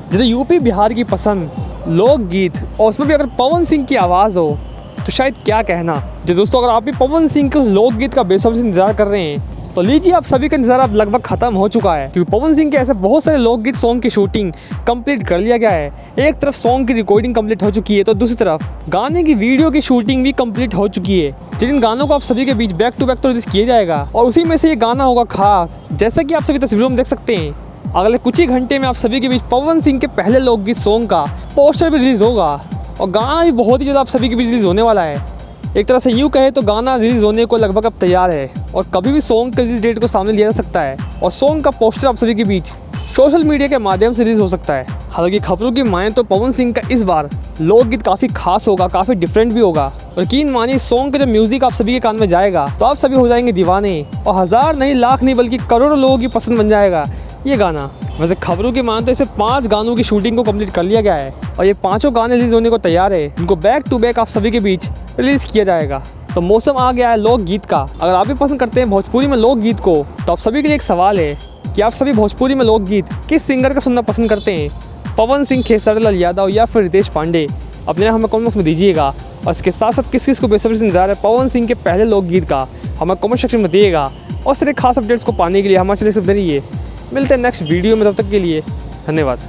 जैसे यूपी बिहार की पसंद लोकगीत और उसमें भी अगर पवन सिंह की आवाज़ हो तो शायद क्या कहना। जो दोस्तों अगर आप भी पवन सिंह के उस लोकगीत का बेसब्री से इंतजार कर रहे हैं तो लीजिए आप सभी का इंतजार अब लगभग खत्म हो चुका है, क्योंकि पवन सिंह के ऐसे बहुत सारे लोकगीत सॉन्ग की शूटिंग कंप्लीट कर लिया गया है। एक तरफ सॉन्ग की रिकॉर्डिंग कंप्लीट हो चुकी है तो दूसरी तरफ गाने की वीडियो की शूटिंग भी कंप्लीट हो चुकी है, जिन गानों को आप सभी के बीच बैक टू बैक तो रिलीज किया जाएगा और उसी में से ये गाना होगा खास। जैसा कि आप सभी तस्वीरों में देख सकते हैं, अगले कुछ ही घंटे में आप सभी के बीच पवन सिंह के पहले लोकगीत सॉन्ग का पोस्टर भी रिलीज़ होगा और गाना भी बहुत ही ज़्यादा आप सभी के बीच रिलीज़ होने वाला है। एक तरह से यूँ कहे तो गाना रिलीज़ होने को लगभग अब तैयार है और कभी भी सॉन्ग के रिलीज डेट को सामने लिया जा सकता है और सॉन्ग का पोस्टर आप सभी के बीच सोशल मीडिया के माध्यम से रिलीज़ हो सकता है। हालांकि खबरों की माने तो पवन सिंह का इस बार लोकगीत काफ़ी खास होगा, काफ़ी डिफरेंट भी होगा और यकीन मानिए सॉन्ग का जब म्यूजिक आप सभी के कान में जाएगा तो आप सभी हो जाएंगे दीवाने और हज़ार नहीं लाख नहीं बल्कि करोड़ों लोगों की पसंद बन जाएगा ये गाना। वैसे खबरों की माने तो इसे 5 गानों की शूटिंग को कंप्लीट कर लिया गया है और ये 5 गाने रिलीज होने को तैयार है, इनको बैक टू बैक आप सभी के बीच रिलीज़ किया जाएगा। तो मौसम आ गया है लोकगीत का। अगर आप भी पसंद करते हैं भोजपुरी में लोकगीत को तो आप सभी के लिए एक सवाल है कि आप सभी भोजपुरी में लोकगीत किस सिंगर का सुनना पसंद करते हैं, पवन सिंह, खेसारी लाल यादव या फिर रितेश पांडे। अपने नाम हमें कमेंट बॉक्स में दीजिएगा और इसके साथ साथ किस किस को बेसब्री से इंतजार है पवन सिंह के पहले लोकगीत का हमें कमेंट सेक्शन में दिएगा। और सारे खास अपडेट्स को पाने के लिए हमारे चैनल से बने रहिए। मिलते हैं नेक्स्ट वीडियो में, तब तक के लिए धन्यवाद।